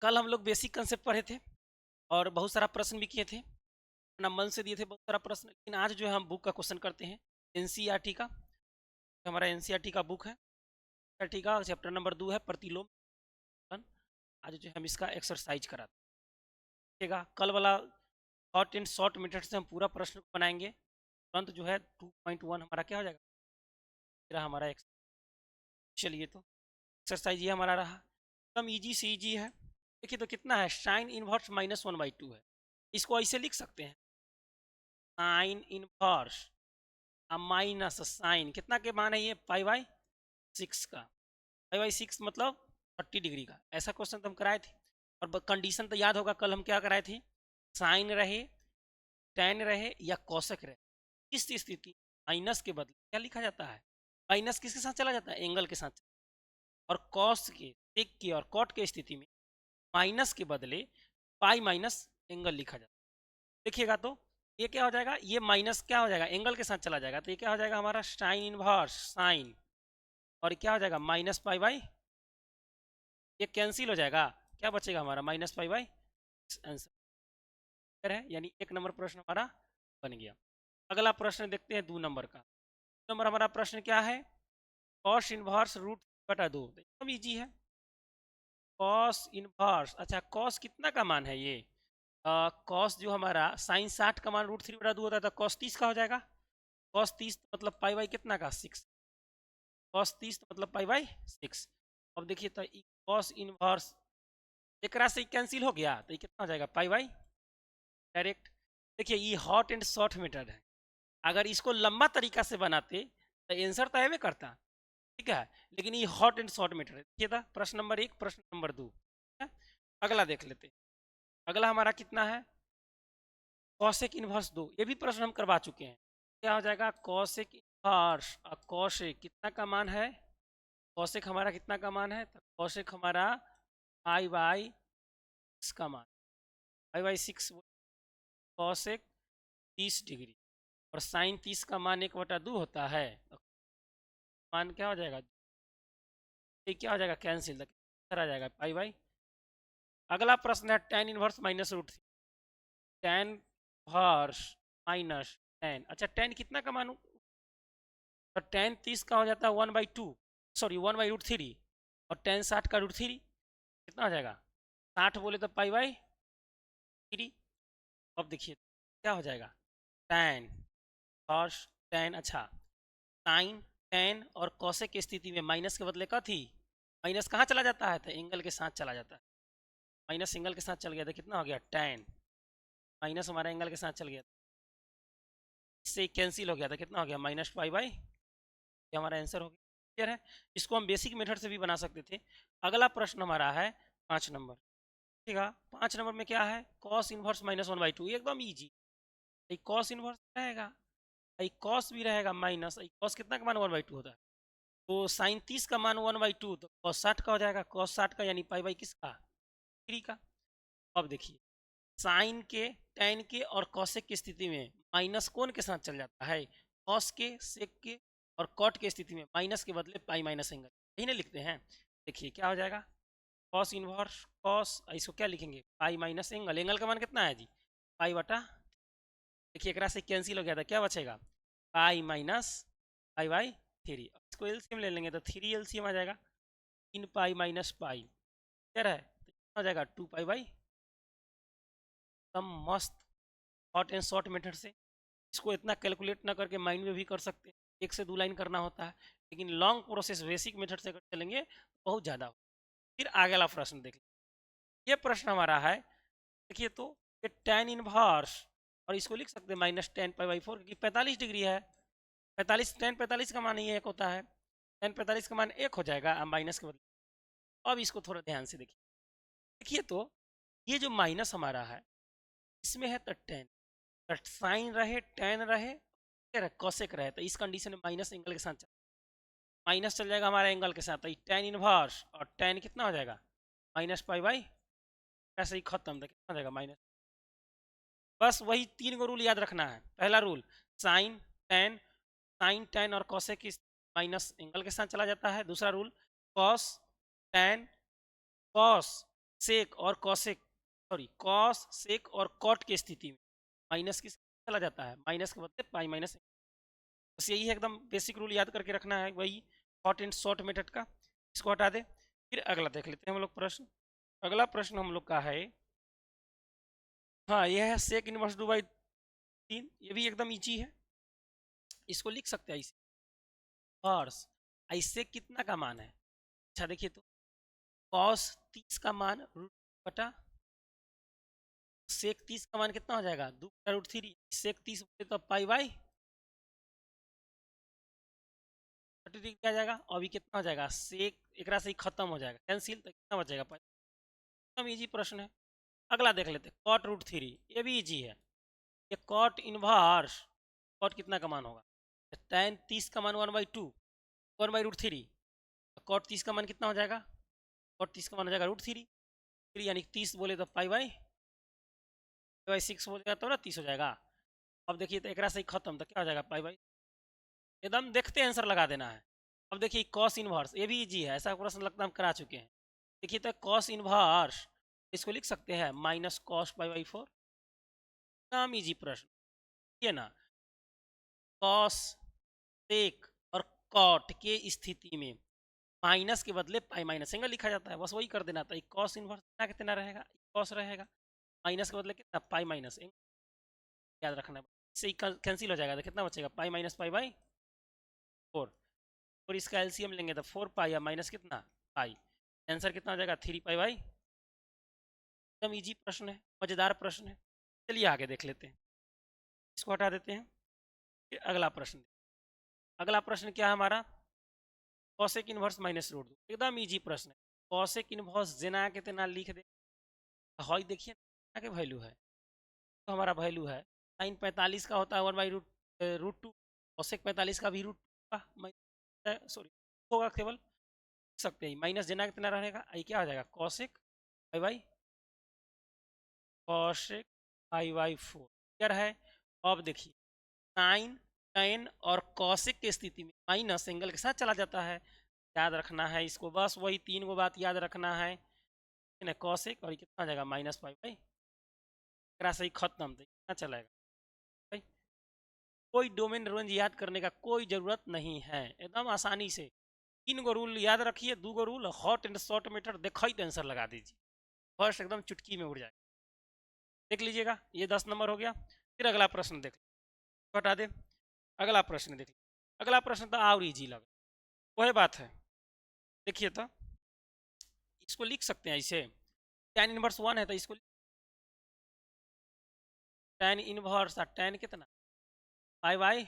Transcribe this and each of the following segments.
कल हम लोग बेसिक कंसेप्ट पढ़े थे और बहुत सारा प्रश्न भी किए थे, अपना मन से दिए थे बहुत सारा प्रश्न। लेकिन आज जो है हम बुक का क्वेश्चन करते हैं, एनसीईआरटी का। हमारा एनसीईआरटी का बुक है, एनसीईआरटी का चैप्टर नंबर 2 है प्रतिलोम। आज जो है हम इसका एक्सरसाइज कराते हैं। कल वाला शॉर्ट एंड शॉर्ट मेथड से हम पूरा प्रश्न को बनाएंगे, तुरंत जो है 2.1 हमारा क्या हो जाएगा, मेरा हमारा चलिए तो एक्सरसाइज ये हमारा रहा, एकदम इजी से इजी है। देखिए तो कितना है, साइन इनवर्स -1/2 है। इसको ऐसे लिख सकते हैं, साइन इनवर्स माइनस साइन कितना के मान है, ये पाई/6 का। पाई/6 मतलब 30 डिग्री का। ऐसा क्वेश्चन तो हम कराए थे। और कंडीशन तो याद होगा, कल हम क्या कराए थे, साइन रहे, टेन रहे या कौशक रहे, इस स्थिति माइनस के बदले क्या लिखा जाता है, माइनस किसके साथ चला जाता है, एंगल के साथ। और कॉस के, सेक के और कॉट के स्थिति में माइनस के बदले पाई माइनस एंगल लिखा जाता है। देखिएगा तो ये क्या हो जाएगा, ये माइनस क्या हो जाएगा, एंगल के साथ चला जाएगा, तो ये क्या हो जाएगा हमारा साइन इनवर्स साइन, और क्या हो जाएगा -पाई/, ये कैंसिल हो जाएगा, क्या बचेगा हमारा -पाई/। आंसर है, यानी 1 नंबर प्रश्न हमारा बन गया। अगला प्रश्न देखते हैं 2 नंबर का। 2 नंबर हमारा प्रश्न क्या है, कॉस इनवर्स √2, एकदम इजी है। कॉस इनवर्स, अच्छा कॉस कितना का मान है ये, कॉस जो हमारा साइन 60 का मान √3/2 होता है, तो कॉस 30 का हो जाएगा। कॉस 30 मतलब पाई/, कितना का 6, कॉस 30 मतलब पाई/6। अब देखिए तो कॉस इनवर्स एक से कैंसिल हो गया, तो ये कितना हो जाएगा पाई/, डायरेक्ट। देखिए ये हॉट एंड शॉर्ट मेथड है, अगर इसको लंबा तरीका से बनाते तो आंसर तो एवे करता, ठीक है, लेकिन ये हॉट एंड शॉर्ट मेथड है। देखिए था प्रश्न नंबर 1, प्रश्न नंबर 2। अगला देख लेते हैं, अगला हमारा कितना है, कॉसेक इनवर्स 2, ये भी प्रश्न हम करवा चुके हैं। क्या हो जाएगा, कॉसेक इनवर्स और कॉसेक कितना का मान है, कॉसेक हमारा कितना का मान है, तो कॉसेक हमारा पाई/6 का मान, पाई/6 कॉसेक 30 डिग्री, और साइन 30 का मान 1/2 होता है, तो मान क्या हो जाएगा, ये क्या हो जाएगा कैंसिल, आ जाएगा पाई/। अगला प्रश्न है टेन इनवर्स -√3, टेन इनवर्स -10। अच्छा टेन कितना का मान, तो टेन 30 का हो जाता है 1/2, सॉरी 1/√3, और टेन 60 का √3 कितना हो जाएगा, 60 बोले तो पाई/3। अब देखिए क्या हो जाएगा, टेन और टेन, अच्छा साइन टेन और कॉसेक की स्थिति में माइनस के बदले का थी, माइनस कहाँ चला जाता है, तो एंगल के साथ चला जाता है, माइनस एंगल के साथ चल गया, तो कितना हो गया टेन, माइनस हमारा एंगल के साथ चल गया, इससे कैंसिल हो गया, था कितना हो गया -पाई/, ये हमारा आंसर हो गया। क्लियर है, इसको हम बेसिक मेथड से भी बना सकते थे। अगला प्रश्न हमारा है 5 नंबर, ठीक है। 5 नंबर में क्या है, कॉस इनवर्स -1/2, एकदम इजी, कॉस इनवर्स रहेगा, कॉस भी रहेगा माइनस, कॉस कितना का मान 1/2 होता है, तो साइन 30 का मान 1/2, तो कॉस 60 का हो जाएगा, कॉस 60 का यानी पाई/, किसका 3 का। अब देखिए साइन के, टेन के और कॉसेक की स्थिति में माइनस कौन के साथ चल जाता है, कॉस के, सेक के और कॉट की स्थिति में माइनस के बदले पाई माइनस एंगल, यही ना लिखते हैं। देखिए क्या हो जाएगा, कॉस इनवर्स कॉस, इसको क्या लिखेंगे पाई माइनस एंगल, एंगल का मान कितना है जी पाई/। देखिए एक से कैंसिल हो गया था, क्या बचेगा पाई-पाई/3। इसको एलसीएम ले लेंगे तो 3 एलसीएम आ जाएगा, 3 पाई माइनस पाई, क्या है तो कितना हो जाएगा 2 पाई/। एकदम मस्त शॉर्ट एंड शॉर्ट मेथड से, इसको इतना कैलकुलेट ना करके माइंड में भी कर सकते हैं, 1 से 2 लाइन करना होता है, लेकिन लॉन्ग प्रोसेस बेसिक मेथड से अगर चलेंगे तो बहुत ज़्यादा। फिर आगे वाला प्रश्न देख, ये प्रश्न हमारा है, देखिए तो ये टेन इनवर्स, और इसको लिख सकते हैं -10 पाई/4, क्योंकि 45 डिग्री है, 45 टेन 45 का मान ही एक होता है, टेन 45 का मान 1 हो जाएगा माइनस के बदले। अब इसको थोड़ा ध्यान से देखिए, देखिए तो ये जो माइनस हमारा है इसमें है तो टेन, साइन रहे टेन रहे कॉसेक रहे, तो इस कंडीशन में माइनस एंगल के साथ माइनस चल जाएगा हमारा एंगल के साथ, तो टेन इनवर्स और टेन कितना हो जाएगा -पाई/, ऐसे ही खत्म, तो कितना हो जाएगा माइनस। बस वही 3 गो रूल याद रखना है। पहला रूल, साइन टेन और कॉसेक की माइनस एंगल के साथ चला जाता है। दूसरा rule, cos tan cos sec और कॉसेक, सॉरी कॉस सेक और कॉट की स्थिति में माइनस किस चला जाता है, माइनस के बदले पाई माइनस। बस यही है, एकदम बेसिक रूल याद करके रखना है, वही हॉट एंड शॉर्ट मेथड का। इसको हटा दे। फिर अगला देख लेते हैं हम लोग प्रश्न। अगला प्रश्न हम लोग का है, हाँ यह है सेक इनवर्स टू बाई 3, ये भी एकदम इजी है, इसको लिख सकते हैं ऐसे। और ऐसे कितना का मान है, अच्छा देखिए तो कॉस 30 का मान रूट बटा सेक 30 का मान कितना हो जाएगा, 2 बटा √3। सेक 30 बोले तो पाई बाई 30 क्या जाएगा, और अभी कितना हो जाएगा, सेक एक से ही खत्म हो जाएगा, कैंसिल, तो कितना बचेगा पाई। एकदम इजी प्रश्न है। अगला देख लेते हैं cot √3, ये भी इजी है। ये कॉट इनवर्स, कॉट कितना का मान होगा, tan 30 का मान 1/2 1/√3। कॉट 30 का मान कितना हो जाएगा, कॉट 30 का मान हो जाएगा √3, यानी 30 बोले तो पाई बाई 6 बोलेगा तो ना 30 हो जाएगा। अब देखिए तो एक से ही खत्म, तो क्या हो जाएगा पाई बाई, एकदम देखते आंसर लगा देना है। अब देखिए कॉस इनवर्स, ये भी इजी है, ऐसा प्रश्न लगता है हम करा चुके हैं। देखिए तो कॉस इनवर्स, इसको लिख सकते हैं माइनस कॉस पाई/4, एकदम इजी प्रश्न। ये ना कॉस सेक और कॉट के स्थिति में माइनस के बदले पाई माइनस एंगल लिखा जाता है, बस वही कर देना था। कॉस इनवर्स कितना कितना रहेगा, कॉस रहेगा, माइनस के बदले कितना पाई माइनस एंगल, याद रखना है। इससे ही कैंसिल हो जाएगा, तो कितना बचेगा पाई माइनस पाई/4, और इसका एलसीएम लेंगे तो 4 पाई या माइनस कितना पाई, आंसर कितना हो जाएगा 3 पाई/। एकदम इजी प्रश्न है, मजेदार प्रश्न है। चलिए आगे देख लेते हैं, इसको हटा देते हैं। फिर अगला प्रश्न, अगला प्रश्न क्या है हमारा, कॉसेक इनवर्स माइनस रूट 2, एकदम इजी प्रश्न है। कॉसेक इनवर्स जेना के तेना लिख दे, हॉई देखिए क्या के वैल्यू है, तो हमारा वैल्यू है साइन 45 का होता है 1/√2, कॉसेक 45 का भी √2 का, सॉरी होगा केवल, लिख सकते हैं माइनस जेना कितना रहेगा, आई क्या हो जाएगा cosec pi by cosec pi, clear है। अब देखिए साइन टेन और कॉसेक की स्थिति में माइनस एंगल के साथ चला जाता है, याद रखना है इसको, बस वही 3 गो बात याद रखना है। कॉसेक और कितना जाएगा -पाई/, से ही खत्म, तो कितना चलेगा भाई। कोई डोमेन रेंज याद करने का कोई ज़रूरत नहीं है, एकदम आसानी से 3 गो रूल याद रखिए, 2 go rule hot and short method देखा ही तो आंसर लगा दीजिए, फर्स्ट एकदम चुटकी में उड़ जाए। देख लीजिएगा ये 10 नंबर हो गया। फिर अगला प्रश्न देख, हटा दे। अगला प्रश्न देख, अगला प्रश्न तो और इजी लगा, वही बात है। देखिए तो इसको लिख सकते हैं ऐसे, tan इनवर्स 1 है तो इसको tan इनवर्स और tan कितना पाई/,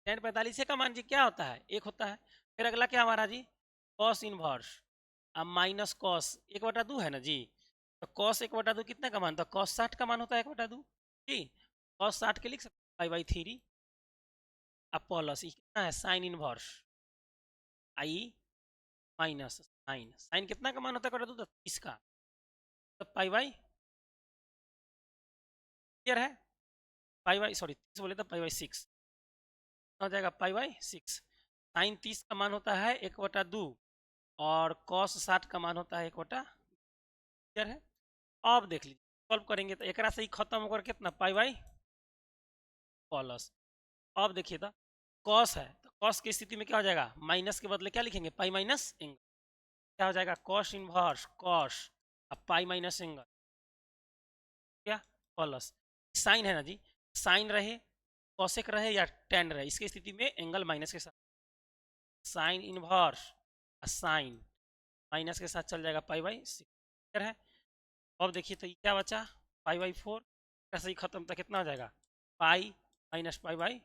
tan 45 का मान जी क्या होता है, 1 होता है। फिर अगला क्या हमारा जी, कॉस इनवर्स अब माइनस कॉस 1/2 है ना जी, तो कॉस 1/2 कितने का मान, तो कॉस 60 का मान होता है 1/2 जी, कॉस 60 के लिख सकते पाई/3। अब प्लस कितना है sine inverse I minus sine, sine कितना का मान होता है 1/2, तो 30 का, तो पाई/, क्लियर है, पाई/, सॉरी 30 बोले तो पाई/6 हो जाएगा पाई/6। साइन 30 का मान होता है 1/2 और कॉस 60 का मान होता है 1/, क्लियर है। अब देख लीजिए सॉल्व करेंगे तो एक से ही खत्म होकर कितना पाई/, प्लस। अब देखिए तो कॉस है, तो कॉस की स्थिति में क्या हो जाएगा, माइनस के बदले क्या लिखेंगे पाई माइनस एंगल, क्या हो जाएगा कॉस इनवर्स कॉस अब पाई माइनस एंगल, क्या प्लस। साइन है ना जी, साइन रहे कॉसेक रहे या टेन रहे, इसकी स्थिति में एंगल माइनस के साथ, साइन इनवर्स साइन माइनस के साथ चल जाएगा पाई/6, क्लियर है। अब देखिए तो ये क्या बचा पाई/4, कैसे ही खत्म, तो कितना हो जाएगा pi minus pi/,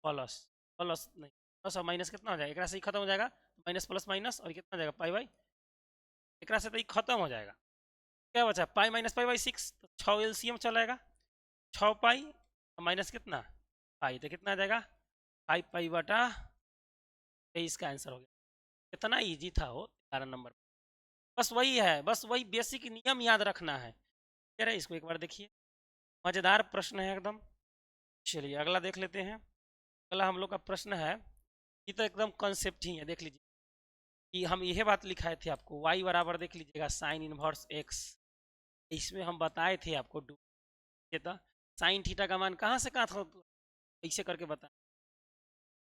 plus plus नहीं प्लस और माइनस कितना हो जाएगा, एक से ही खत्म हो जाएगा, माइनस प्लस माइनस और कितना हो जाएगा पाई/, एक से तो ये खत्म हो जाएगा। क्या बचा पाई माइनस पाई/6, तो 6 एलसीएम चलेगा, 6 पाई माइनस कितना पाई, तो कितना आ जाएगा 5 पाई बटा 23 का आंसर हो गया। कितना इजी था वो 11 नंबर, बस वही है, बस वही बेसिक नियम याद रखना है। कह रहे इसको एक बार देखिए, मजेदार प्रश्न है एकदम। चलिए अगला देख लेते हैं। अगला हम लोग का प्रश्न है, ये तो एकदम कॉन्सेप्ट ही है, देख लीजिए। कि हम यह बात लिखाए थे आपको, y बराबर देख लीजिएगा साइन इनवर्स x। इसमें हम बताए थे आपको था साइन थीटा का मान कहाँ से कहाँ था, ऐसे करके बता,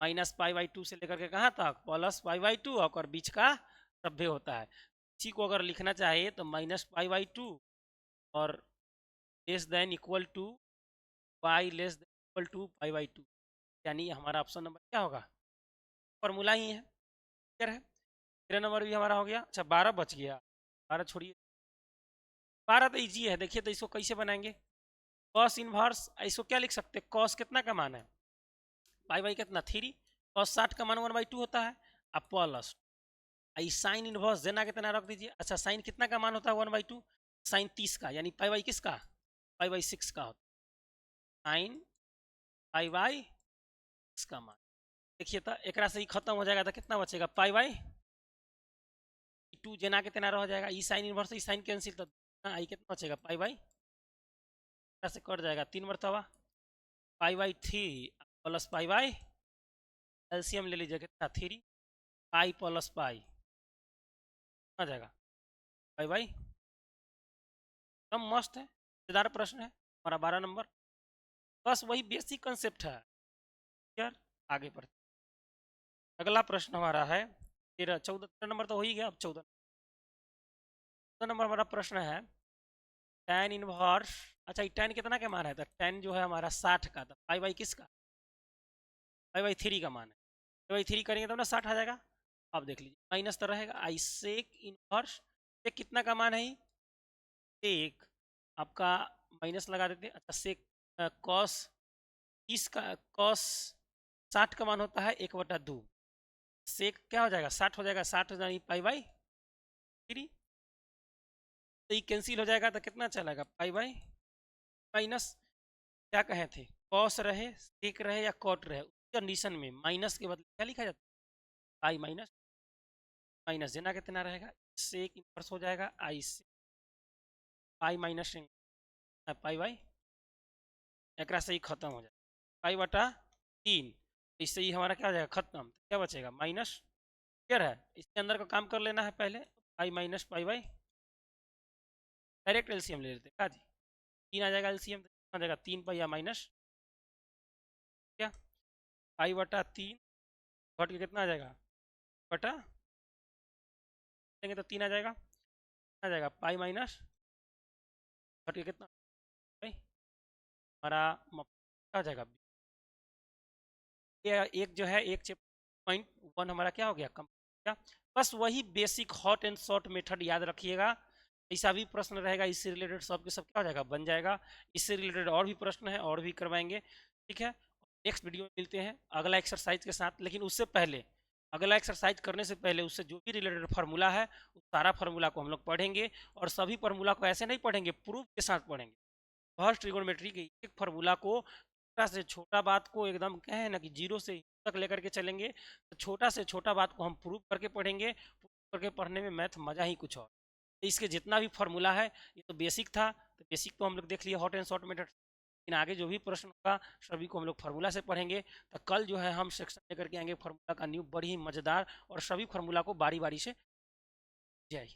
-π/2 से लेकर के कहाँ तक +π/2 और बीच का सभ्य होता है। इसी को अगर लिखना चाहिए तो -π/2 और less than equal to y less than equal to π/2, यानी हमारा ऑप्शन नंबर क्या होगा, फॉर्मूला ही है। क्लियर है, 13 नंबर भी हमारा हो गया। अच्छा 12 बच गया, 12 छोड़िए, 12 तो ईजी है। देखिए तो इसको कैसे बनाएंगे, कॉस इनवर्स, इसको क्या लिख सकते हैं, कॉस कितना का मान है, पाई कितना 3, कॉस 60 का मान 1/2 होता है, अब प्लस साइन इनवर्स देना कितना रख दीजिए। अच्छा साइन कितना का मान होता है 1/2, साइन 30 का, यानी पाई किसका, π/6 का होता है, साइन π/6 का मान। देखिए तो एक से ही खत्म हो जाएगा तो कितना बचेगा, π/2 जना कितना रह जाएगा, e sine inverse e sine cancel, तो आई कितना बचेगा, π/, से कट जाएगा 3 मरतबा, π/3 प्लस π/, एलसीएम ले लीजिए कितना 3, पाई प्लस पाई आ जाएगा, π/, एकदम मस्त है, मजेदार प्रश्न है हमारा 12 नंबर। बस वही बेसिक कंसेप्ट है यार। आगे बढ़ते, अगला प्रश्न हमारा है 13 नंबर तो हो ही गया, अब 14 नंबर हमारा प्रश्न है tan इनवर्स। अच्छा ये tan कितना का मान है, तो tan जो है हमारा 60 का, तो π/, किसका, π/3 का मान है, π/3 करेंगे तब ना 60 आ जाएगा। अब देख लीजिए माइनस तो रहेगा, आई सेक इनवर्स, सेक कितना का मान है, सेक आपका माइनस लगा देते हैं। अच्छा सेक कॉस 30 का, कॉस 60 का मान होता है 1/2, सेक क्या हो जाएगा 60 हो जाएगा, 60 हो जाएगी π/3, तो ये कैंसिल हो जाएगा तो कितना चलेगा पाई बाई माइनस, क्या कहे थे, कॉस रहे सेक रहे या कॉट रहे, उस कंडीशन में माइनस के बदले क्या लिखा जाता है, पाई माइनस माइनस देना कितना रहेगा, सेक इनवर्स हो जाएगा आई से पाई माइनस पाई बाई, एक से ही खत्म हो जाएगा π/3, इससे ही हमारा क्या हो जाएगा खत्म, क्या बचेगा माइनस। क्लियर है, इसके अंदर का काम कर लेना है पहले, pi minus pi by, direct LCM ले लेते हैं जी, 3 आ जाएगा एलसीएम, आ जाएगा 3 पाई माइनस क्या π/3 घट के कितना आ जाएगा बटा देंगे तो 3 आ जाएगा पाई माइनस घट के कितना हमारा क्या हो जाएगा, ये एक जो है 1.1 हमारा क्या हो गया कम क्या। बस वही basic hot and short method याद रखिएगा, ऐसा भी प्रश्न रहेगा इससे रिलेटेड सब के सब क्या हो जाएगा बन जाएगा। इससे रिलेटेड और भी प्रश्न है और भी करवाएंगे, ठीक है। नेक्स्ट वीडियो में मिलते हैं अगला एक्सरसाइज के साथ, लेकिन उससे पहले अगला एक्सरसाइज करने से पहले उससे जो भी रिलेटेड फार्मूला है उस सारा फार्मूला को हम लोग पढ़ेंगे, और सभी फार्मूला को ऐसे नहीं पढ़ेंगे, प्रूफ के साथ पढ़ेंगे। फर्स्ट ट्रिगोनोमेट्री के एक फार्मूला को छोटा से छोटा बात को एकदम कहें ना कि जीरो से तक लेकर के चलेंगे, तो छोटा से छोटा बात को हम प्रूव करके पढ़ेंगे। प्रूव करके पढ़ने में मैथ मज़ा ही कुछ और। तो इसके जितना भी फार्मूला है ये तो बेसिक था, तो बेसिक तो हम लोग देख लिए हॉट एंड शॉर्ट मेथड, लेकिन आगे जो भी प्रश्न होगा सभी को हम लोग फार्मूला से पढ़ेंगे। तो कल जो है हम सेक्शन लेकर के आएंगे फार्मूला का न्यू, बड़ी ही मज़ेदार, और सभी फार्मूला को बारी बारी से जाए।